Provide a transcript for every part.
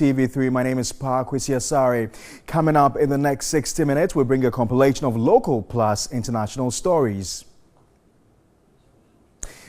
TV3. My name is Kwesi Asare. Coming up in the next 60 minutes, we bring a compilation of local plus international stories.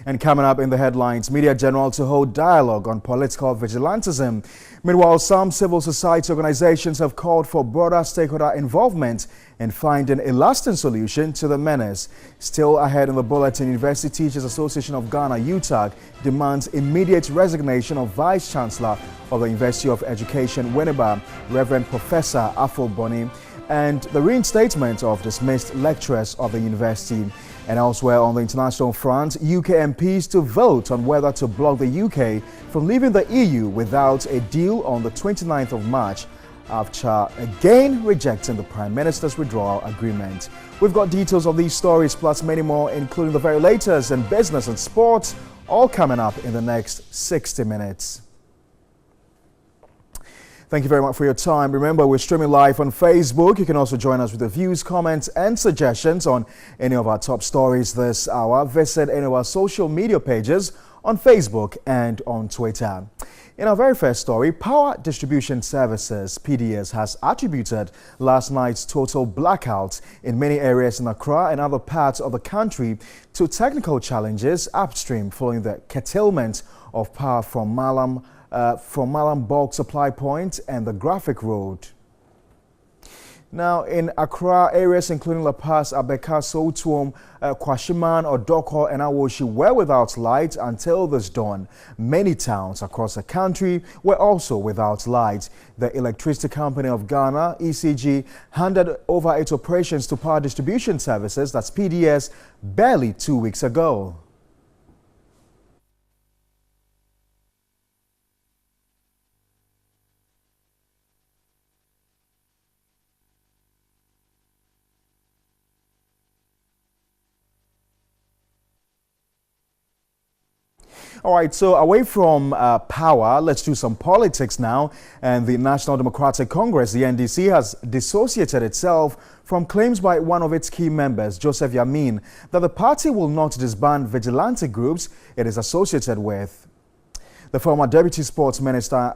And coming up in the headlines, Media General to hold dialogue on political vigilantism. Meanwhile, some civil society organizations have called for broader stakeholder involvement in finding a lasting solution to the menace. Still ahead in the bulletin, University Teachers Association of Ghana, UTAG, demands immediate resignation of Vice Chancellor of the University of Education, Winneba, Reverend Professor Afo Boni, and the reinstatement of dismissed lecturers of the university. And elsewhere on the international front, UK MPs to vote on whether to block the UK from leaving the EU without a deal on the 29th of March after again rejecting the Prime Minister's withdrawal agreement. We've got details of these stories plus many more, including the very latest in business and sports, all coming up in the next 60 minutes. Thank you very much for your time. Remember, we're streaming live on Facebook. You can also join us with your views, comments, and suggestions on any of our top stories this hour. Visit any of our social media pages on Facebook and on Twitter. In our very first story, Power Distribution Services, PDS, has attributed last night's total blackout in many areas in Accra and other parts of the country to technical challenges upstream following the curtailment of power from Malam Bulk Supply Point and the Graphic Road. Now, in Accra, areas including La Paz, Abeka, Sotuom, Kwashiman, Odoko, and Awoshi were without light until this dawn. Many towns across the country were also without light. The Electricity Company of Ghana, ECG, handed over its operations to Power Distribution Services, that's PDS, barely 2 weeks ago. All right, so away from power, let's do some politics now. And the National Democratic Congress, the NDC, has dissociated itself from claims by one of its key members, Joseph Yamin, that the party will not disband vigilante groups it is associated with. The former Deputy Sports Minister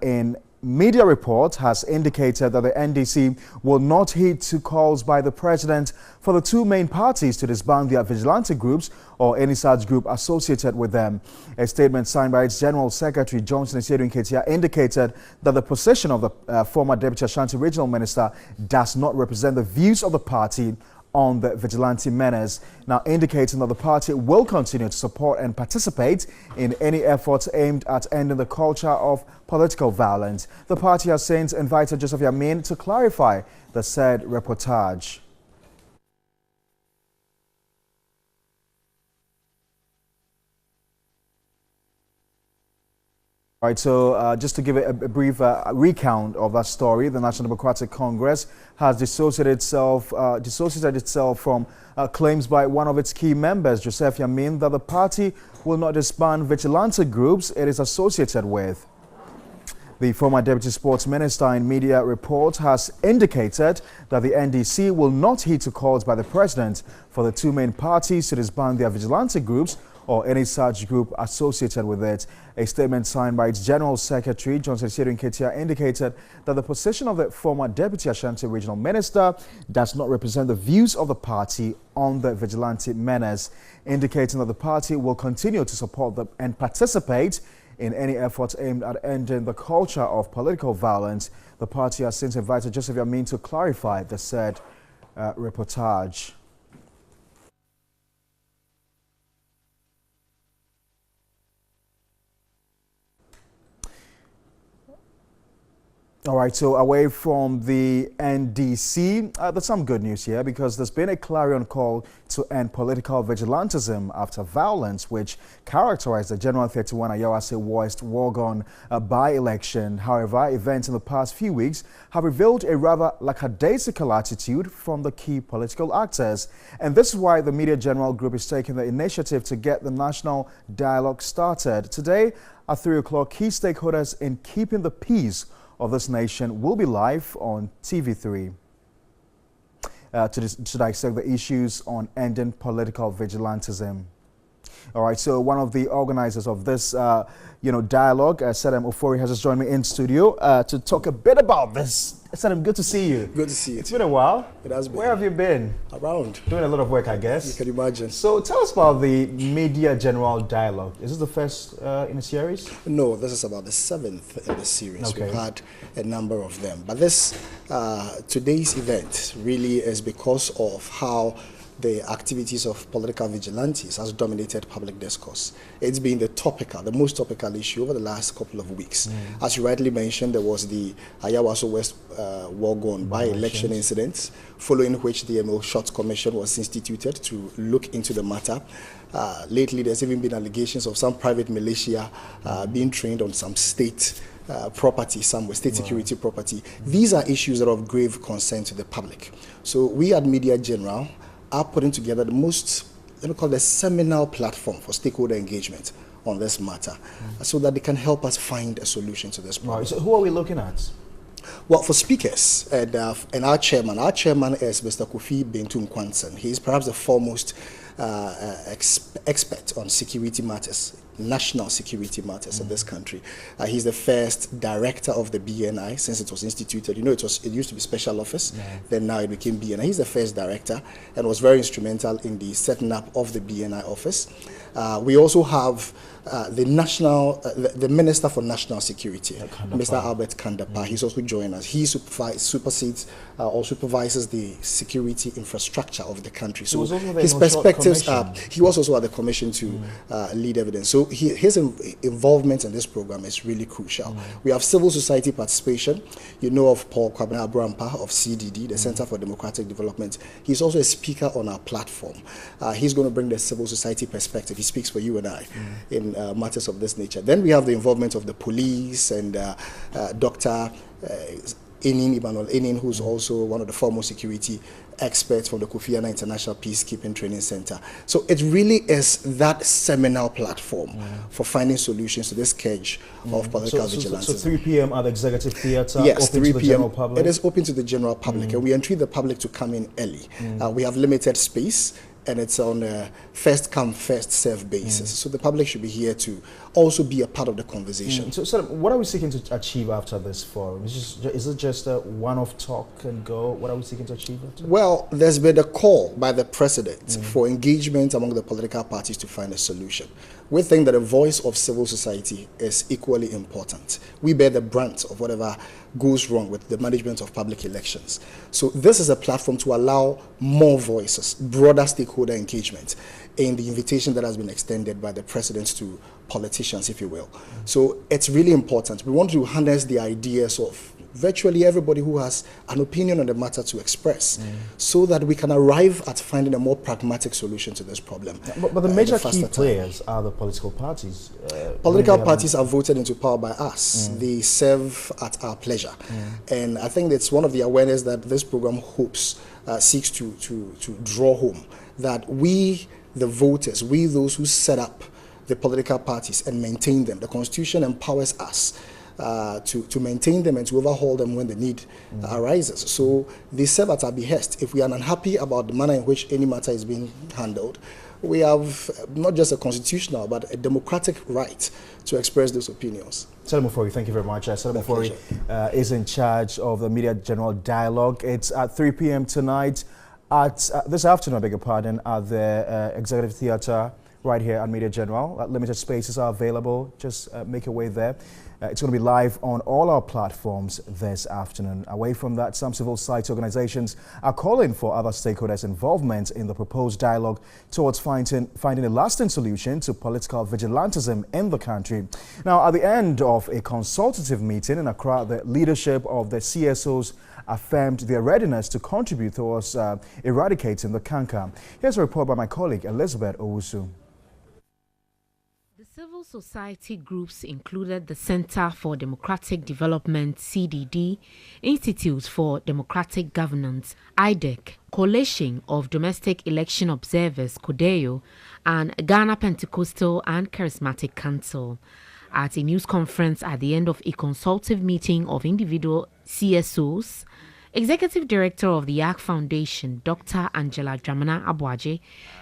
in media report has indicated that the NDC will not heed to calls by the president for the two main parties to disband their vigilante groups or any such group associated with them. A statement signed by its General Secretary Johnson Nketia indicated that the position of the former Deputy Ashanti Regional Minister does not represent the views of the party on the vigilante menace, now indicating that the party will continue to support and participate in any efforts aimed at ending the culture of political violence. The party has since invited Joseph Yamin to clarify the said reportage. All right, so just to give a brief recount of that story, the National Democratic Congress has dissociated itself from claims by one of its key members, Joseph Yamin, that the party will not disband vigilante groups it is associated with. The former Deputy Sports Minister in media report has indicated that the NDC will not heed to calls by the president for the two main parties to disband their vigilante groups or any such group associated with it. A statement signed by its General Secretary, Johnson Nketia, indicated that the position of the former Deputy Ashanti Regional Minister does not represent the views of the party on the vigilante menace, indicating that the party will continue to support them and participate in any efforts aimed at ending the culture of political violence. The party has since invited Joseph Yamin to clarify the said reportage. All right, so away from the NDC, there's some good news here because there's been a clarion call to end political vigilantism after violence, which characterized the General 31 Ayawase West Worgon by-election. However, events in the past few weeks have revealed a rather lackadaisical attitude from the key political actors. And this is why the Media General Group is taking the initiative to get the national dialogue started. Today, at 3 o'clock, key stakeholders in keeping the peace of this nation will be live on TV3 to dissect the issues on ending political vigilantism. All right, so one of the organizers of this, dialogue, Sadam Ofori, has just joined me in studio to talk a bit about this. Sadam, good to see you. Good to see you. It's been a while. It has been. Where have you been? Around. Doing a lot of work, I guess. You can imagine. So tell us about the Media General Dialogue. Is this the first in a series? No, this is about the 7th in the series. Okay. We've had a number of them. But this, today's event really is because of how the activities of political vigilantes has dominated public discourse. It's been the most topical issue over the last couple of weeks. As you rightly mentioned, there was the Ayawaso West Wogon by-election incidents, following which the Emil Short Commission was instituted to look into the matter. Lately, there's even been allegations of some private militia being trained on some state property, some state security property. These are issues that are of grave concern to the public. So we at Media General are putting together the most, let me call it, a seminal platform for stakeholder engagement on this matter, so that they can help us find a solution to this problem. Right, so who are we looking at? Well, for speakers and our chairman is Mr. Kofi Bentum Kwanson. He is perhaps the foremost expert on security matters, national security matters in this country. He's the first director of the BNI since it was instituted. You know, it used to be special office, then now it became BNI. He's the first director and was very instrumental in the setting up of the BNI office. We also have the Minister for National Security, Mr. Albert Kandapa. He's also joined us. He supervises the security infrastructure of the country. So his perspectives are, he was also at the commission to lead evidence. So his involvement in this program is really crucial. We have civil society participation. You know of Paul Kwabena Abrampa of CDD, the Center for Democratic Development. He's also a speaker on our platform. He's going to bring the civil society perspective. He speaks for you and I in matters of this nature. Then we have the involvement of the police and Dr. Emmanuel Enin, who's also one of the foremost security experts from the Kofi Annan International Peacekeeping Training Center. So it really is that seminal platform for finding solutions to this scourge of political vigilance. So 3 p.m. at the Executive Theatre, yes, open 3 to the p.m. general public? It is open to the general public, and we entreat the public to come in early. We have limited space, and it's on a first come, first serve basis. So the public should be here to also be a part of the conversation. So what are we seeking to achieve after this forum? Is it just a one-off talk and go? What are we seeking to achieve after? Well, there's been a call by the president for engagement among the political parties to find a solution. We think that the voice of civil society is equally important. We bear the brunt of whatever goes wrong with the management of public elections. So this is a platform to allow more voices, broader stakeholder engagement in the invitation that has been extended by the president to politicians, if you will. So it's really important. We want to harness the ideas of virtually everybody who has an opinion on the matter to express, so that we can arrive at finding a more pragmatic solution to this problem. But the major key players are the political parties. Political parties are voted into power by us. They serve at our pleasure. And I think that's one of the awareness that this program hopes seeks to draw home, that we, the voters, we those who set up the political parties and maintain them, the Constitution empowers us to maintain them and to overhaul them when the need arises. So they serve at our behest. If we are unhappy about the manner in which any matter is being handled, we have not just a constitutional but a democratic right to express those opinions. Sadam Ofori, thank you very much. Sadam Ofori is in charge of the Media General Dialogue. It's at 3 p.m. tonight, this afternoon, I beg your pardon, at the Executive Theatre right here at Media General. Limited spaces are available. Just make your way there. It's going to be live on all our platforms this afternoon. Away from that, some civil society organizations are calling for other stakeholders' involvement in the proposed dialogue towards finding a lasting solution to political vigilantism in the country. Now, at the end of a consultative meeting in Accra, the leadership of the CSOs affirmed their readiness to contribute towards eradicating the canker. Here's a report by my colleague Elizabeth Owusu. Civil society groups included the Center for Democratic Development, CDD, Institute for Democratic Governance, IDEC, Coalition of Domestic Election Observers, CODEO, and Ghana Pentecostal and Charismatic Council. At a news conference at the end of a consultative meeting of individual CSOs, Executive Director of the ARC Foundation, Dr. Angela Dramana Abuaje,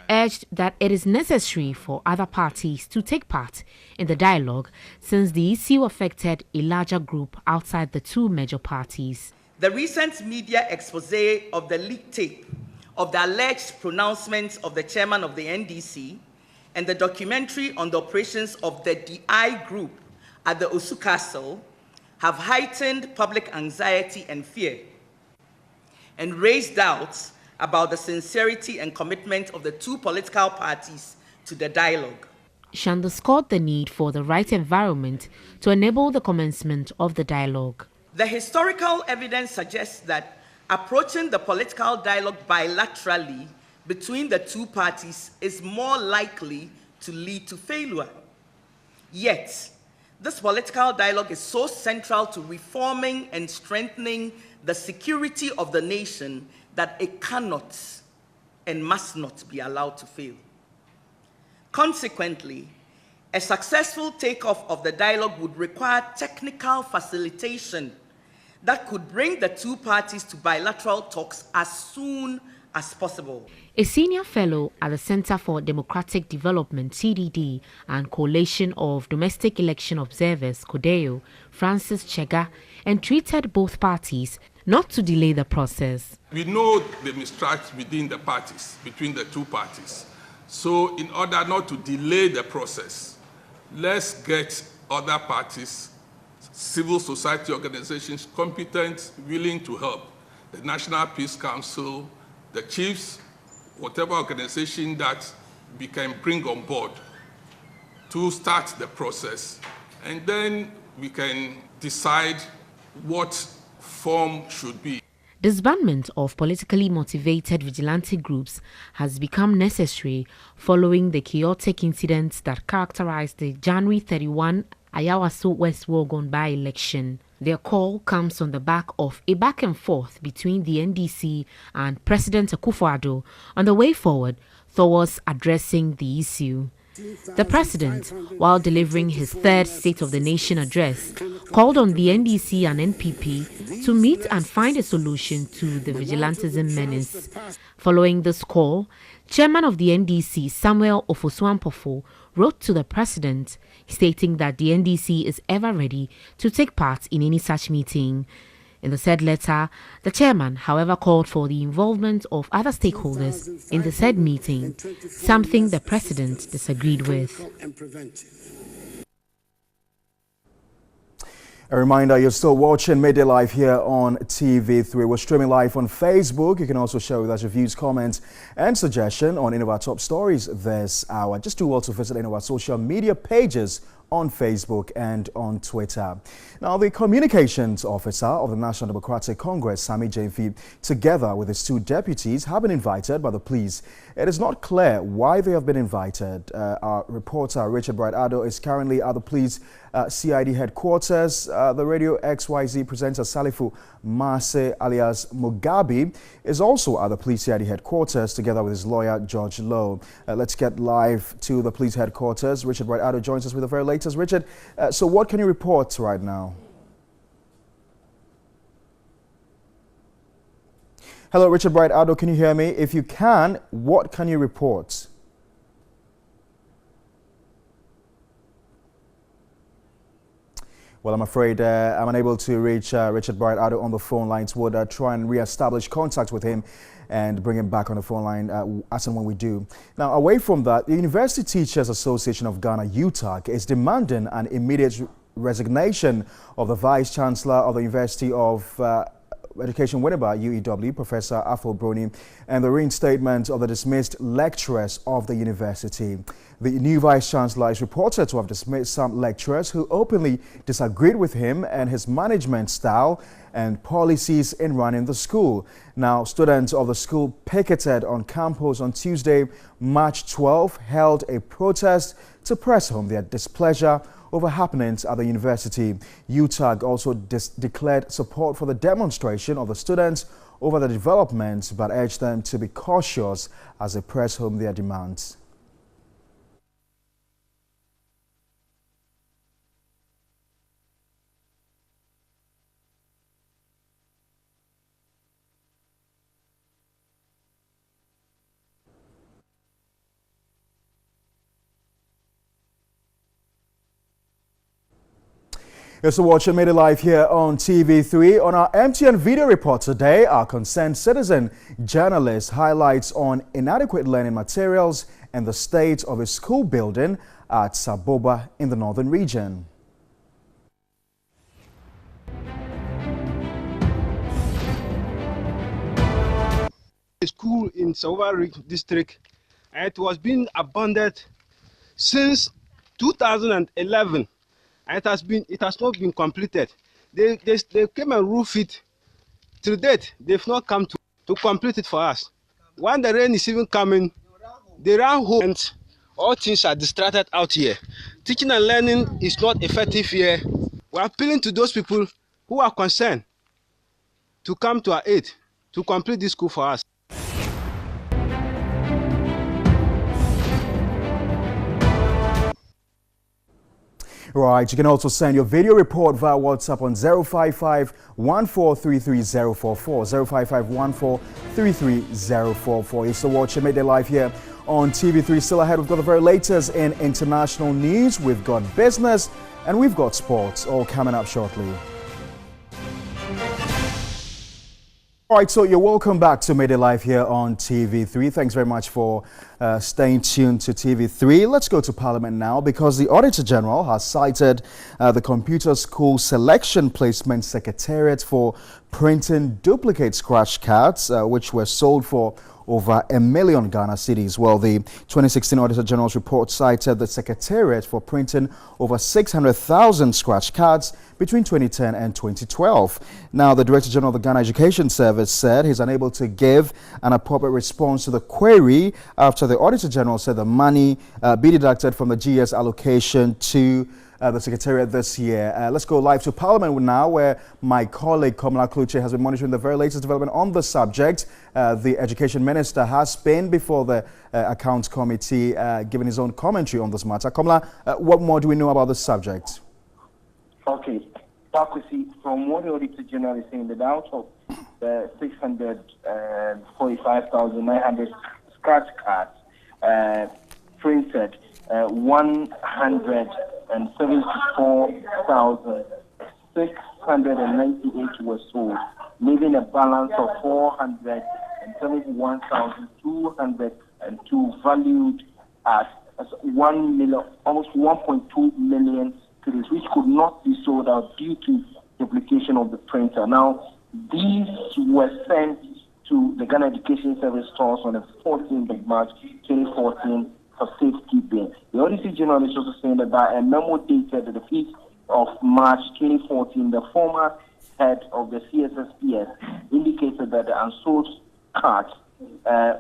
urged that it is necessary for other parties to take part in the dialogue since the issue affected a larger group outside the two major parties. The recent media expose of the leaked tape of the alleged pronouncements of the chairman of the NDC and the documentary on the operations of the DI group at the Osu Castle have heightened public anxiety and fear and raised doubts about the sincerity and commitment of the two political parties to the dialogue. She underscored the need for the right environment to enable the commencement of the dialogue. The historical evidence suggests that approaching the political dialogue bilaterally between the two parties is more likely to lead to failure. Yet, this political dialogue is so central to reforming and strengthening the security of the nation that it cannot and must not be allowed to fail. Consequently, a successful takeoff of the dialogue would require technical facilitation that could bring the two parties to bilateral talks as soon as possible. A senior fellow at the Center for Democratic Development, CDD, and Coalition of Domestic Election Observers, CODEO, Francis Chega, entreated both parties not to delay the process. We know the mistrust within the parties, between the two parties. So in order not to delay the process, let's get other parties, civil society organizations, competent, willing to help, the National Peace Council, the chiefs, whatever organization that we can bring on board to start the process. And then we can decide what form should be. Disbandment of politically motivated vigilante groups has become necessary following the chaotic incidents that characterized the January 31 Ayawaso West Wogon by-election. Their call comes on the back of a back and forth between the NDC and President Akufo-Addo on the way forward towards addressing the issue. The president, while delivering his third State of the Nation address, called on the NDC and NPP to meet and find a solution to the vigilantism menace. Following this call, Chairman of the NDC, Samuel Ofosu-Ampofo, wrote to the president, stating that the NDC is ever ready to take part in any such meeting. In the said letter, the chairman, however, called for the involvement of other stakeholders in the said meeting, something the president disagreed with. A reminder, you're still watching Midday Live here on TV3. We're streaming live on Facebook. You can also share with us your views, comments, and suggestions on any of our top stories this hour. Just do also visit any of our social media pages on Facebook and on Twitter. Now, the communications officer of the National Democratic Congress, Sami Jainfi, together with his two deputies, have been invited by the police. It is not clear why they have been invited. Our reporter, Richard Bright-Addo, is currently at the police CID headquarters. The Radio XYZ presenter, Salifu Mase alias Mugabe, is also at the police CID headquarters together with his lawyer, George Lowe. Let's get live to the police headquarters. Richard Bright-Addo joins us with the very latest. Richard, so what can you report right now? Hello, Richard Bright-Addo, can you hear me? If you can, what can you report? Well, I'm afraid I'm unable to reach Richard Bright-Addo on the phone lines. Would try and re-establish contact with him and bring him back on the phone line as and when we do. Now, away from that, the University Teachers Association of Ghana, UTAG, is demanding an immediate resignation of the Vice Chancellor of the University of Education Winneba, UEW, Professor Afo Broni, and the reinstatement of the dismissed lecturers of the university. The new Vice Chancellor is reported to have dismissed some lecturers who openly disagreed with him and his management style and policies in running the school. Now, students of the school picketed on campus on Tuesday, March 12, held a protest to press home their displeasure over happenings at the university. UTAG also declared support for the demonstration of the students over the developments, but urged them to be cautious as they press home their demands. You're still watching Midday Live here on TV3. On our MTN video report today, our concerned citizen journalist highlights on inadequate learning materials and the state of a school building at Saboba in the northern region. A school in Saboba district, and it was being abandoned since 2011. And it has not been completed. They came and roof it. Till date, they've not come to complete it for us. When the rain is even coming, they run home and all things are distracted out here. Teaching and learning is not effective here. We're appealing to those people who are concerned to come to our aid to complete this school for us. Right, you can also send your video report via WhatsApp on 055-1433-044, 055-1433-044. You're still watching Midday Live here on TV3. Still ahead, we've got the very latest in international news. We've got business and we've got sports, all coming up shortly. All right, so you're welcome back to Midday Live here on TV3. Thanks very much for staying tuned to TV3. Let's go to Parliament now because the Auditor General has cited the Computer School Selection Placement Secretariat for printing duplicate scratch cards, which were sold for over 1 million Ghana cedis. Well, the 2016 Auditor General's report cited the Secretariat for printing over 600,000 scratch cards between 2010 and 2012. Now, the Director General of the Ghana Education Service said he's unable to give an appropriate response to the query after the Auditor General said the money be deducted from the GS allocation to the Secretariat this year. Let's go live to Parliament now, where my colleague Komala Kluche has been monitoring the very latest development on the subject. The Education Minister has been before the Accounts Committee, giving his own commentary on this matter. Komala, what more do we know about this subject? Okay, Pakwesi, from what the Auditor General is saying, that out of the 645,900 scratch cards printed, 174,698 were sold, leaving a balance of 471,202 valued at 1 million, almost 1.2 million cedis, which could not be sold out due to duplication of the printer. Now, these were sent to the Ghana Education Service stores on the 14th of March 2014 for safekeeping. The Auditor General is also saying that by a memo dated the 5th of March 2014, the former head of the CSSPS indicated that the unsold cards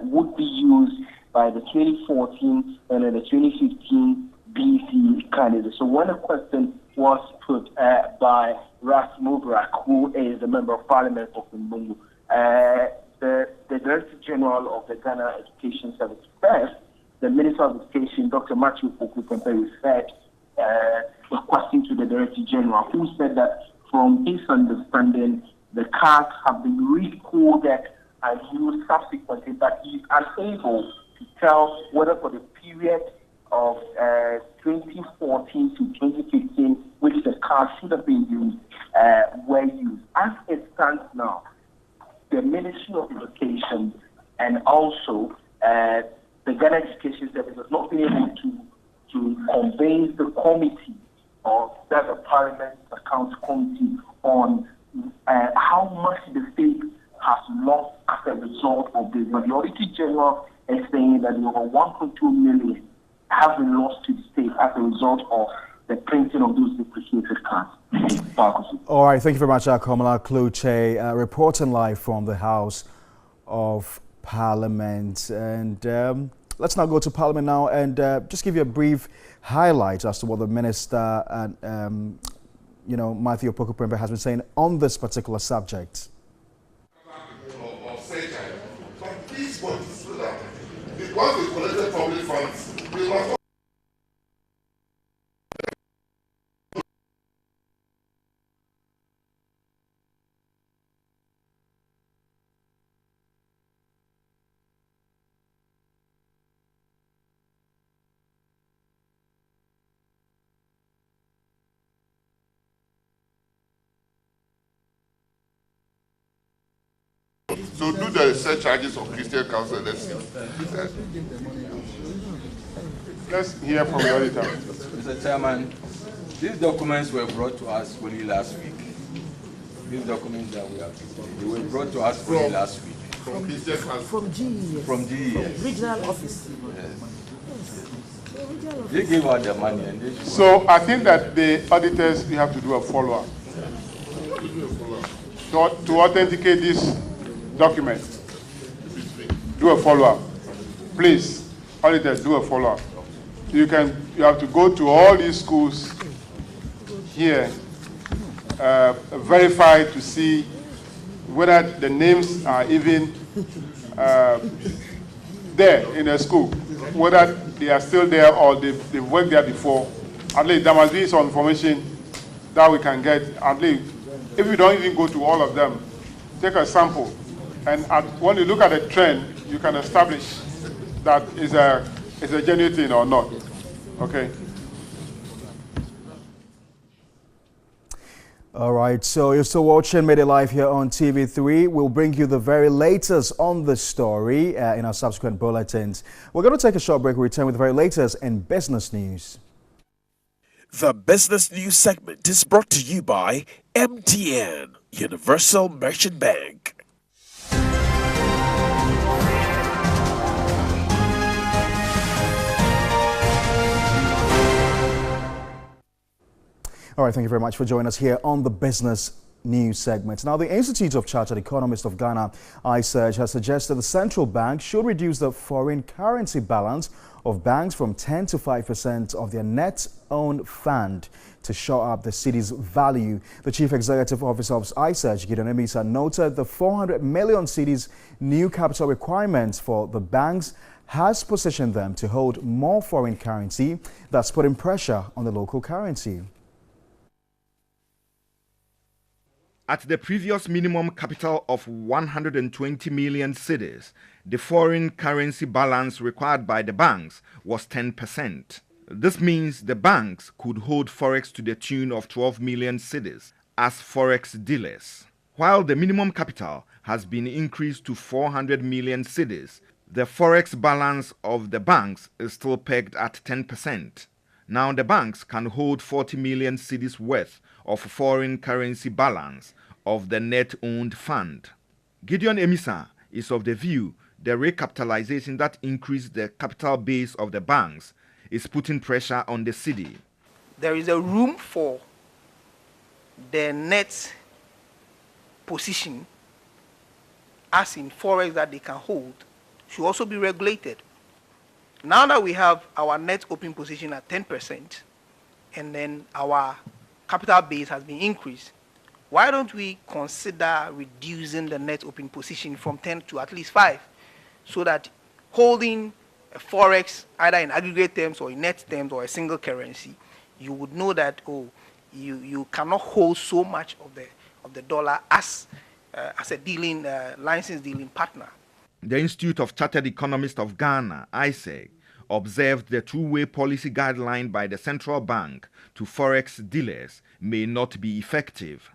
would be used by the 2014 and the 2015 BC candidates. So when a question was put by Ras Mubarak, who is a member of Parliament of Mbungu, the Director General of the Ghana Education Service first, the Minister of Education, Dr. Matthew Poku-Pempe, referred a question to the Director General, who said that from his understanding, the cards have been recoded and used subsequently, but he is unable to tell whether for the period of 2014 to 2015, which the cards should have been used, were used. As it stands now, the Ministry of Education and also the Ghana Education Service has not been able to convince the committee or that the Parliament Accounts Committee on how much the state has lost as a result of this. But the Auditor General is saying that over 1.2 million have been lost to the state as a result of the printing of those depreciated cards. All right, thank you very much, Komala Kluche, reporting live from the House of Parliament. And let's now go to Parliament now and just give you a brief highlight as to what the Minister and Matthew Poku-Pempe has been saying on this particular subject. But these bodies, once they collected public funds, they must So do the surcharges of Christian Council. Let's hear from the auditor. Mr. Chairman, these documents were brought to us only last week. These documents that we have, they were brought to us only last week. From Christian Council? From GES. From GES. Regional office. Yes. They gave out the money and they should. So I think that the auditors, we have to do a follow-up. To authenticate this document, do a follow-up. Please, auditors, do a follow-up. You have to go to all these schools here, verify to see whether the names are even there in a school, whether they are still there or they've worked there before. At least there must be some information that we can get. At least, if you don't even go to all of them, take a sample. And when you look at the trend, you can establish that is a genuine thing or not. Okay. All right, so you're still watching Midday Live here on TV3. We'll bring you the very latest on the story in our subsequent bulletins. We're going to take a short break. We'll return with the very latest in business news. The business news segment is brought to you by MTN, Universal Merchant Bank. All right, thank you very much for joining us here on the business news segment. Now, the Institute of Chartered Economists of Ghana, ISEARCH, has suggested the central bank should reduce the foreign currency balance of banks from 10 to 5% of their net owned fund to shore up the city's value. The Chief Executive Officer of ISEARCH, Gideon Emisa, noted the 400 million cedis new capital requirements for the banks has positioned them to hold more foreign currency, thus putting pressure on the local currency. At the previous minimum capital of 120 million cedis, the foreign currency balance required by the banks was 10%. This means the banks could hold forex to the tune of 12 million cedis as forex dealers. While the minimum capital has been increased to 400 million cedis, the forex balance of the banks is still pegged at 10%. Now the banks can hold 40 million cedis worth of foreign currency balance of the net-owned fund. Gideon Emisa is of the view the recapitalization that increased the capital base of the banks is putting pressure on the city. There is a room for the net position, as in forex that they can hold, should also be regulated. Now that we have our net open position at 10%, and then our capital base has been increased, why don't we consider reducing the net open position from 10 to at least 5, so that holding a forex either in aggregate terms or in net terms or a single currency, you would know that you cannot hold so much of the dollar as a dealing licensed dealing partner. The Institute of Chartered Economists of Ghana, ISEG, observed the two-way policy guideline by the central bank to forex dealers may not be effective.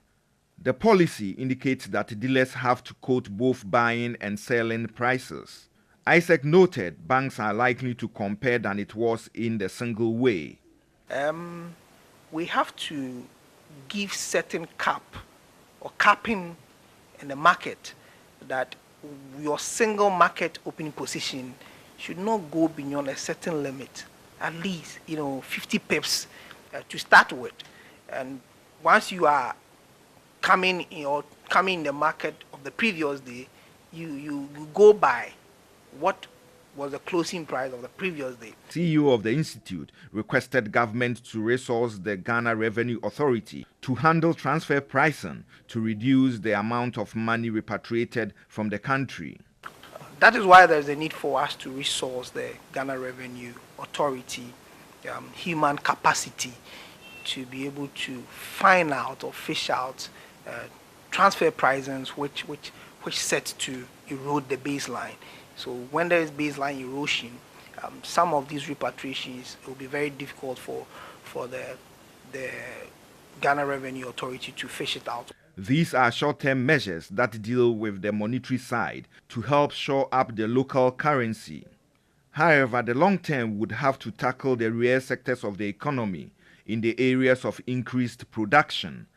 The policy indicates that dealers have to quote both buying and selling prices. ISEG noted banks are likely to compare than it was in the single way. We have to give certain cap or capping in the market that your single market opening position should not go beyond a certain limit, at least 50 pips to start with. And once you are coming in the market of the previous day, you go by what was the closing price of the previous day. CEO of the institute requested government to resource the Ghana Revenue Authority to handle transfer pricing to reduce the amount of money repatriated from the country. That is why there's a need for us to resource the Ghana Revenue Authority, human capacity, to be able to find out or fish out transfer pricings which set to erode the baseline. So when there is baseline erosion, some of these repatriations will be very difficult for the Ghana Revenue Authority to fish it out. These are short-term measures that deal with the monetary side to help shore up the local currency. However, the long term would have to tackle the real sectors of the economy in the areas of increased production,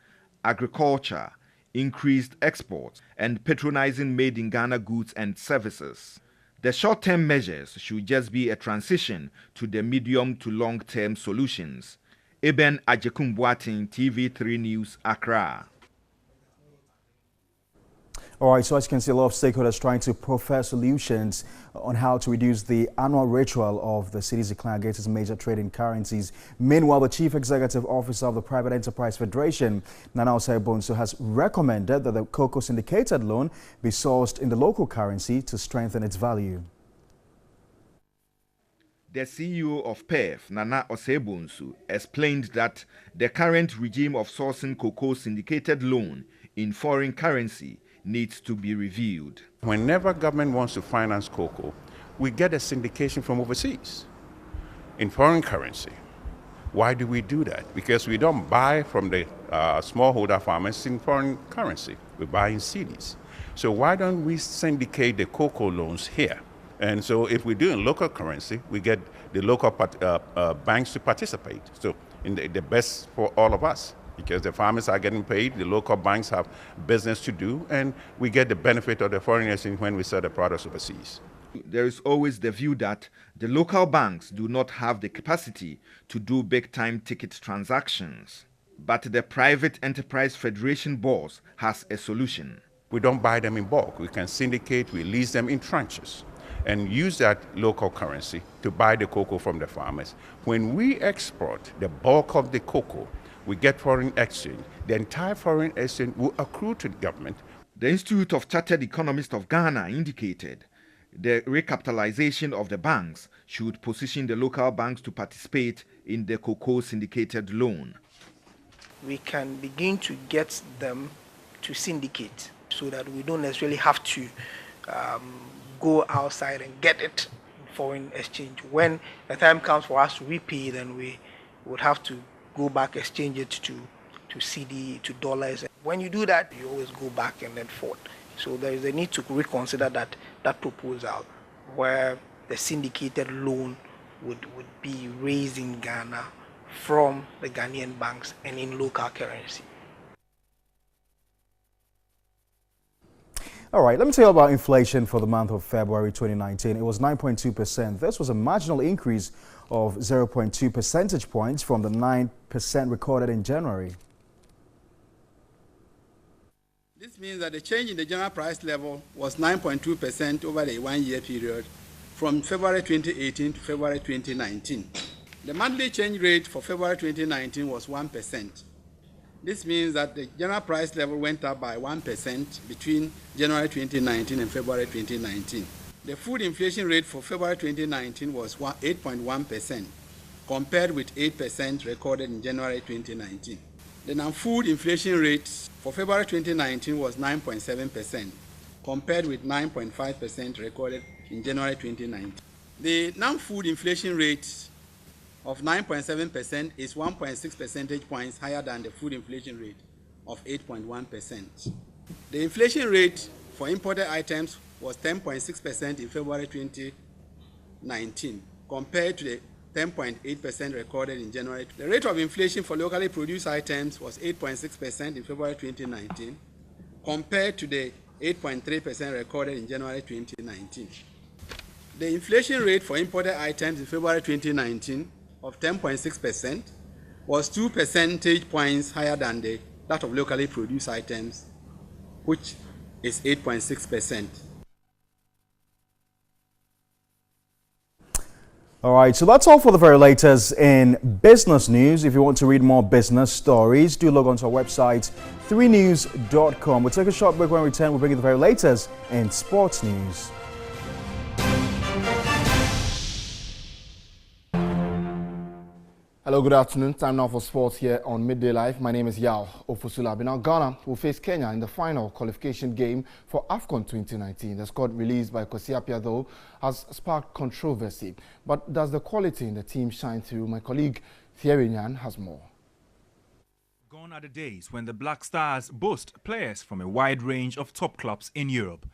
agriculture, increased exports, and patronizing made-in-Ghana goods and services. The short-term measures should just be a transition to the medium to long-term solutions. Eben Ajekumbuatin, TV3 News, Accra. All right, so as you can see, a lot of stakeholders trying to proffer solutions on how to reduce the annual ritual of the city's decline against its major trading currencies. Meanwhile, the Chief Executive Officer of the Private Enterprise Federation, Nana Osei-Bonsu, has recommended that the cocoa syndicated loan be sourced in the local currency to strengthen its value. The CEO of PEF, Nana Osei-Bonsu, explained that the current regime of sourcing cocoa syndicated loan in foreign currency needs to be reviewed. Whenever government wants to finance cocoa, we get a syndication from overseas in foreign currency. Why do we do that? Because we don't buy from the smallholder farmers in foreign currency. We buy in cedis. So why don't we syndicate the cocoa loans here? And so if we do in local currency, we get the local banks to participate. So in the best for all of us. Because the farmers are getting paid, the local banks have business to do, and we get the benefit of the foreign exchange when we sell the products overseas. There is always the view that the local banks do not have the capacity to do big-time ticket transactions. But the Private Enterprise Federation boss has a solution. We don't buy them in bulk. We can syndicate, we lease them in tranches, and use that local currency to buy the cocoa from the farmers. When we export the bulk of the cocoa, we get foreign exchange. The entire foreign exchange will accrue to the government. The Institute of Chartered Economists of Ghana indicated the recapitalization of the banks should position the local banks to participate in the cocoa syndicated loan. We can begin to get them to syndicate so that we don't necessarily have to go outside and get it in foreign exchange. When the time comes for us to repay, then we would have to go back, exchange it to CD, to dollars. When you do that, you always go back and then forth. So there is a need to reconsider that proposal where the syndicated loan would be raised in Ghana from the Ghanaian banks and in local currency. All right, let me tell you about inflation for the month of February 2019. It was 9.2%. This was a marginal increase of 0.2 percentage points from the 9% recorded in January. This means that the change in the general price level was 9.2% over the one-year period from February 2018 to February 2019. The monthly change rate for February 2019 was 1%. This means that the general price level went up by 1% between January 2019 and February 2019. The food inflation rate for February 2019 was 8.1%, compared with 8% recorded in January 2019. The non-food inflation rate for February 2019 was 9.7%, compared with 9.5% recorded in January 2019. The non-food inflation rate of 9.7% is 1.6 percentage points higher than the food inflation rate of 8.1%. The inflation rate for imported items was 10.6% in February 2019, compared to the 10.8% recorded in January. The rate of inflation for locally produced items was 8.6% in February 2019, compared to the 8.3% recorded in January 2019. The inflation rate for imported items in February 2019 of 10.6% was 2 percentage points higher than that of locally produced items, which is 8.6%. All right, so that's all for the very latest in business news. If you want to read more business stories, do log on to our website, 3news.com. We'll take a short break. When we return, we'll bring you the very latest in sports news. Hello, good afternoon. Time now for sports here on Midday Live. My name is Yao Ofusula. Now, Ghana will face Kenya in the final qualification game for AFCON 2019. The squad released by Kwesi Appiah, though, has sparked controversy. But does the quality in the team shine through? My colleague Thierry Nyan has more. Gone are the days when the Black Stars boast players from a wide range of top clubs in Europe,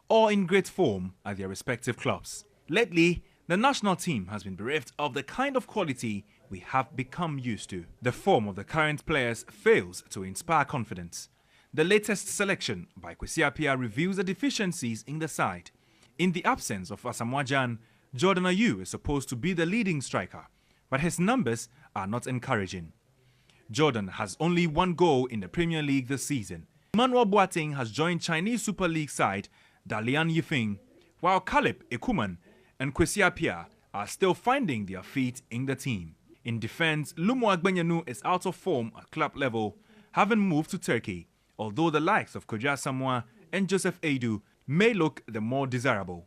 or in great form at their respective clubs. Lately, the national team has been bereft of the kind of quality we have become used to. The form of the current players fails to inspire confidence. The latest selection by Kwesi Appiah reveals the deficiencies in the side. In the absence of Asamoah Gyan, Jordan Ayew is supposed to be the leading striker, but his numbers are not encouraging. Jordan has only one goal in the Premier League this season. Emmanuel Boateng has joined Chinese Super League side Dalian Yifeng, while Caleb Ekuman and Kwesi Appiah are still finding their feet in the team. In defense, Lumo Agbenyanu is out of form at club level, having moved to Turkey, although the likes of Koja Samoa and Joseph Edu may look the more desirable.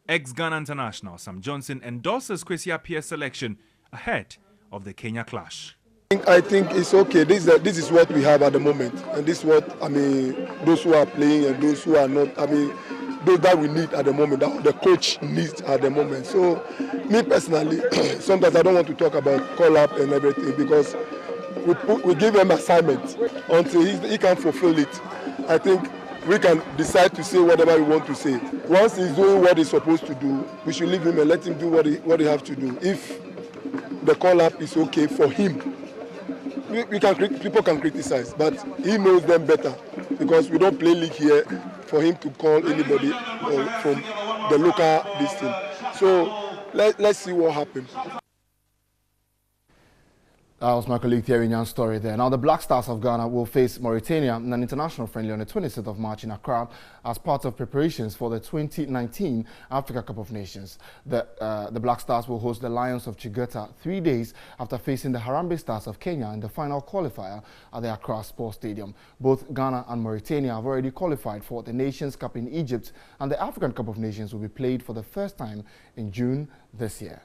Ex-Ghana international Sam Johnson endorses Kwesi Appiah's selection ahead of the Kenya clash. I think it's okay. This is what we have at the moment, and this is what those who are playing and those who are not. Those that we need at the moment, that the coach needs at the moment. So, me personally, sometimes I don't want to talk about call up and everything because we give him assignments until he can fulfill it. I think we can decide to say whatever we want to say. Once he's doing what he's supposed to do, we should leave him and let him do what he has to do. If the call up is okay for him, people can criticize, but he knows them better because we don't play league here for him to call anybody from the local district. So let's see what happens. That was my colleague Thierry Nyan's story there. Now, the Black Stars of Ghana will face Mauritania in an international friendly on the 26th of March in Accra as part of preparations for the 2019 Africa Cup of Nations. The Black Stars will host the Lions of Chigata 3 days after facing the Harambee Stars of Kenya in the final qualifier at the Accra Sports Stadium. Both Ghana and Mauritania have already qualified for the Nations Cup in Egypt, and the African Cup of Nations will be played for the first time in June this year.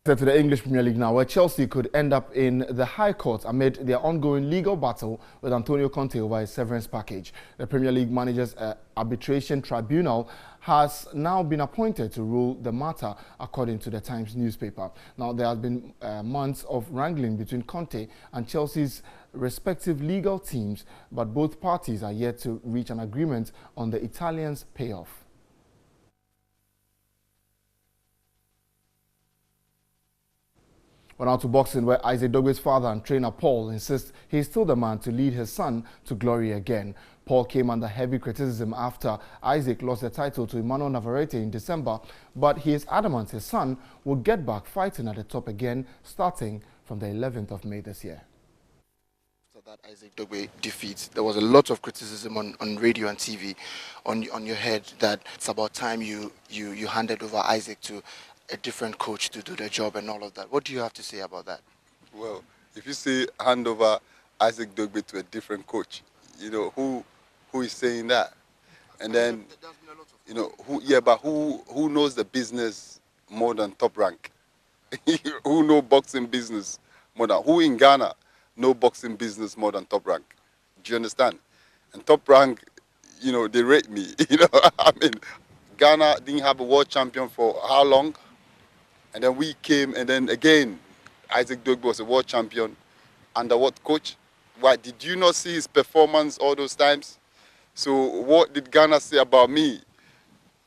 To the English Premier League now, where Chelsea could end up in the High Court amid their ongoing legal battle with Antonio Conte over his severance package. The Premier League Managers' Arbitration Tribunal has now been appointed to rule the matter, according to the Times newspaper. Now, there have been months of wrangling between Conte and Chelsea's respective legal teams, but both parties are yet to reach an agreement on the Italians' payoff. Well, now to boxing, where Isaac Dogbe's father and trainer Paul insists he is still the man to lead his son to glory again. Paul came under heavy criticism after Isaac lost the title to Emmanuel Navarrete in December, but he is adamant his son will get back fighting at the top again starting from the 11th of May this year. After that Isaac Dogbe defeat, there was a lot of criticism on radio and TV on your head that it's about time you handed over Isaac to a different coach to do the job and all of that. What do you have to say about that? Well, if you say hand over Isaac Dogbe to a different coach, you know, who is saying that? And then, you know, who knows the business more than Top Rank? Who know boxing business more than, who in Ghana know boxing business more than Top Rank? Do you understand? And Top Rank, you know, they rate me, you know, I mean, Ghana didn't have a world champion for how long? And then we came, and then again, Isaac Dogbe was a world champion. Under what coach? Why, did you not see his performance all those times? So what did Ghana say about me?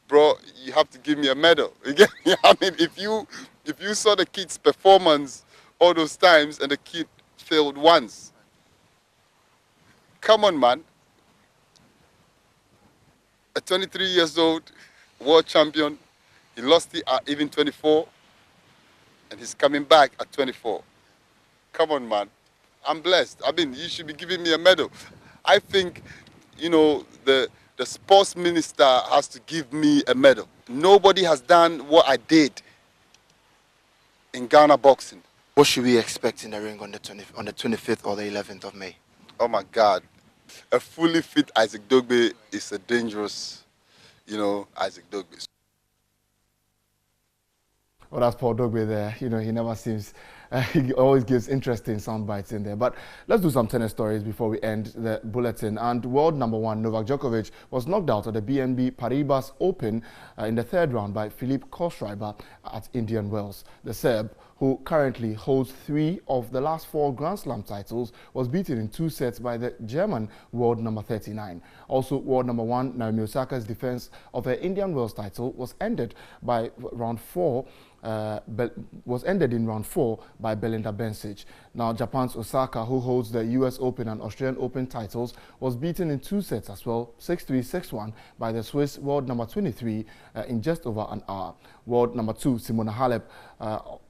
Bro, you have to give me a medal. Again, I mean, if you saw the kid's performance all those times and the kid failed once, come on, man. A 23 years old world champion, he lost it at even 24. And he's coming back at 24. Come on, man. I'm blessed. I mean, you should be giving me a medal. I think, you know, the sports minister has to give me a medal. Nobody has done what I did in Ghana boxing. What should we expect in the ring on the 25th or the 11th of May? Oh, my God. A fully fit Isaac Dogbe is a dangerous, you know, Isaac Dogbe. Well, that's Paul Dogbe there. You know, he never seems, he always gives interesting sound bites in there. But let's do some tennis stories before we end the bulletin. And world number one Novak Djokovic was knocked out at the BNP Paribas Open in the third round by Philippe Kohlschreiber at Indian Wells. The Serb, who who currently holds 3 of the last 4 Grand Slam titles, was beaten in 2 sets by the German world number 39. Also, world number 1 Naomi Osaka's defense of her Indian Wells title was ended by round 4. Was ended in round 4 by Belinda Bencic. Now, Japan's Osaka, who holds the US Open and Australian Open titles, was beaten in 2 sets as well, 6-3, 6-1, by the Swiss world number 23 in just over an hour. World number 2, Simona Halep,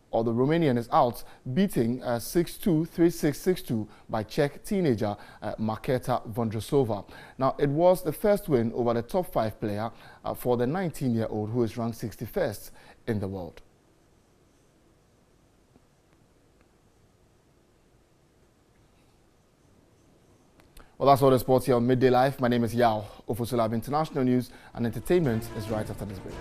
or the Romanian, is out, beating 6-2, 3-6, 6-2 by Czech teenager Marketa Vondrousova. Now, it was the first win over the top 5 player for the 19-year-old, who is ranked 61st in the world. Well, that's all the sports here on Midday Live. My name is Yao Ofusula. International news and entertainment is right after this break.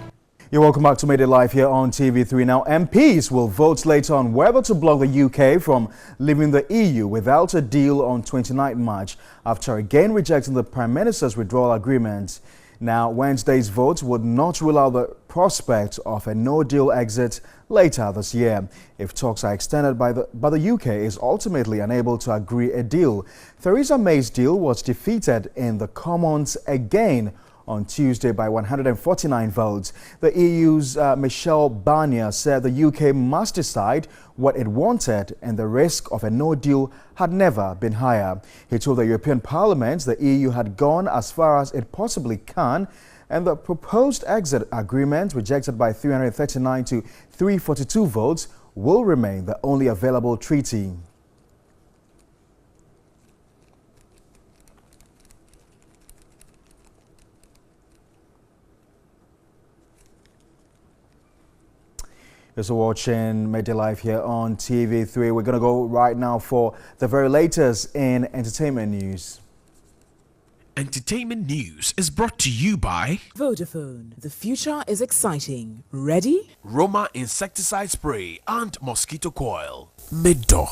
You're welcome back to Midday Live here on TV3. Now, MPs will vote later on whether to block the UK from leaving the EU without a deal on 29 March after again rejecting the Prime Minister's withdrawal agreement. Now, Wednesday's vote would not rule out the prospect of a no-deal exit later this year if talks are extended but the UK is ultimately unable to agree a deal. Theresa May's deal was defeated in the Commons again on Tuesday by 149 votes. The EU's Michel Barnier said the UK must decide what it wanted, and the risk of a no deal had never been higher. He told the European Parliament the EU had gone as far as it possibly can, and the proposed exit agreement, rejected by 339 to 342 votes, will remain the only available treaty. You're also watching Midday Live here on TV3. We're going to go right now for the very latest in entertainment news. Entertainment news is brought to you by Vodafone. The future is exciting. Ready? Roma insecticide spray and mosquito coil. Midday.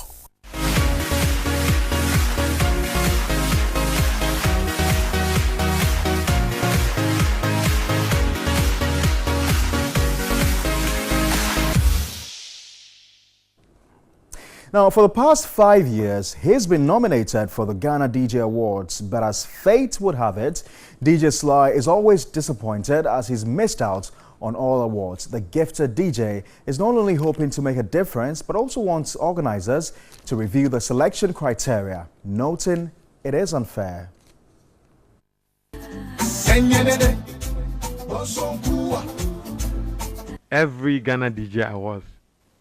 Now, for the past 5 years, he's been nominated for the Ghana DJ Awards, but as fate would have it, DJ Sly is always disappointed as he's missed out on all awards. The gifted DJ is not only hoping to make a difference, but also wants organizers to review the selection criteria, noting it is unfair. Every Ghana DJ Awards,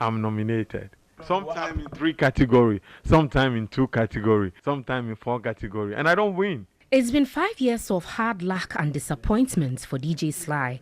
I'm nominated. Sometime in 3 categories, sometime in 2 categories, sometime in 4 categories, and I don't win. It's been 5 years of hard luck and disappointment for DJ Sly.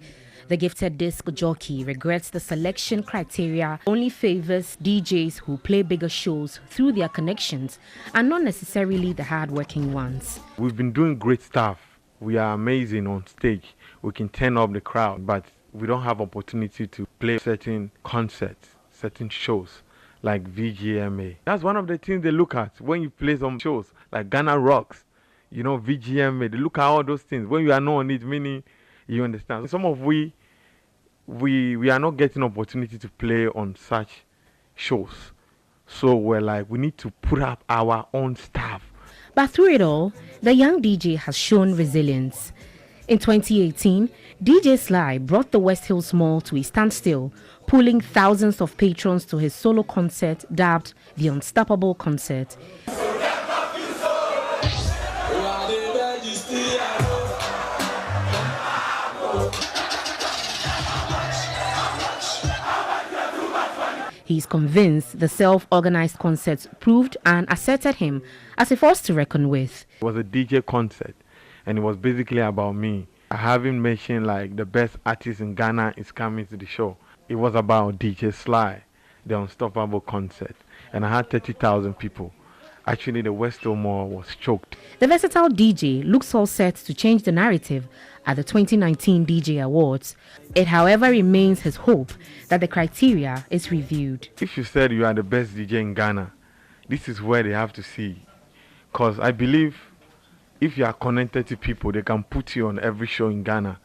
The gifted disc jockey regrets the selection criteria only favors DJs who play bigger shows through their connections and not necessarily the hard-working ones. We've been doing great stuff. We are amazing on stage. We can turn up the crowd, but we don't have opportunity to play certain concerts, certain shows, like VGMA. That's one of the things they look at when you play some shows, like Ghana Rocks, you know, VGMA. They look at all those things. When you are not on it, meaning you understand. Some of we are not getting opportunity to play on such shows. So we're like, we need to put up our own stuff. But through it all, the young DJ has shown resilience. In 2018, DJ Sly brought the West Hills Mall to a standstill, pulling thousands of patrons to his solo concert dubbed the Unstoppable Concert. He's convinced the self-organized concerts proved and asserted him as a force to reckon with. It was a DJ concert, and it was basically about me. I haven't mentioned like the best artist in Ghana is coming to the show. It was about DJ Sly, the Unstoppable Concert, and I had 30,000 people. Actually, the West Hill Mall was choked. The versatile DJ looks all set to change the narrative at the 2019 DJ Awards. It, however, remains his hope that the criteria is reviewed. If you said you are the best DJ in Ghana, this is where they have to see. Because I believe if you are connected to people, they can put you on every show in Ghana.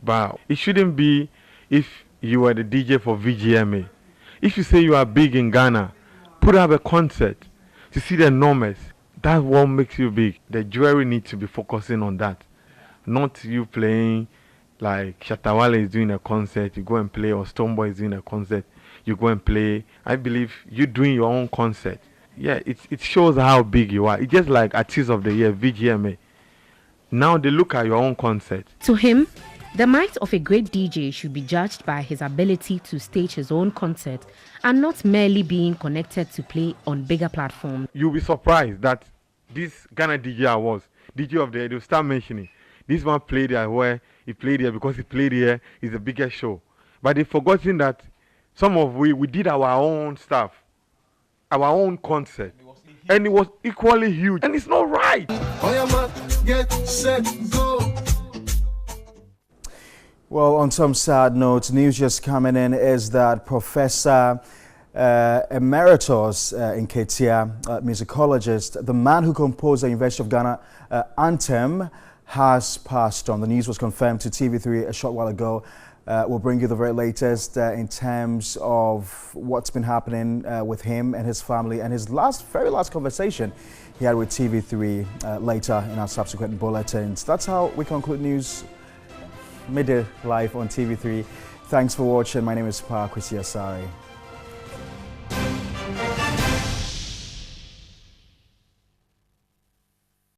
But it shouldn't be if you were the DJ for VGMA. If you say you are big in Ghana, put up a concert to see the numbers. That's what makes you big. The jury needs to be focusing on that, not you playing like Shatawale is doing a concert, you go and play, or Stoneboy is doing a concert, you go and play. I believe you doing your own concert. Yeah, it shows how big you are. It's just like Artist of the Year, VGMA. Now they look at your own concert. To him, the might of a great DJ should be judged by his ability to stage his own concert and not merely being connected to play on bigger platforms. You'll be surprised that this Ghana DJ Awards, DJ of the Year, they'll start mentioning this one played there where he played here because he played here is the biggest show. But they've forgotten that we did our own stuff, our own concert, and it was equally huge, and it's not right. Get set, go. Well, on some sad notes, news just coming in is that Professor Emeritus Nketia, musicologist, the man who composed the University of Ghana anthem, has passed on. The news was confirmed to TV3 a short while ago. We'll bring you the very latest in terms of what's been happening with him and his family, and his very last conversation he had with TV3 later in our subsequent bulletins. That's how we conclude news midday live on TV3. Thanks for watching. My name is Pa Kwesi Asare.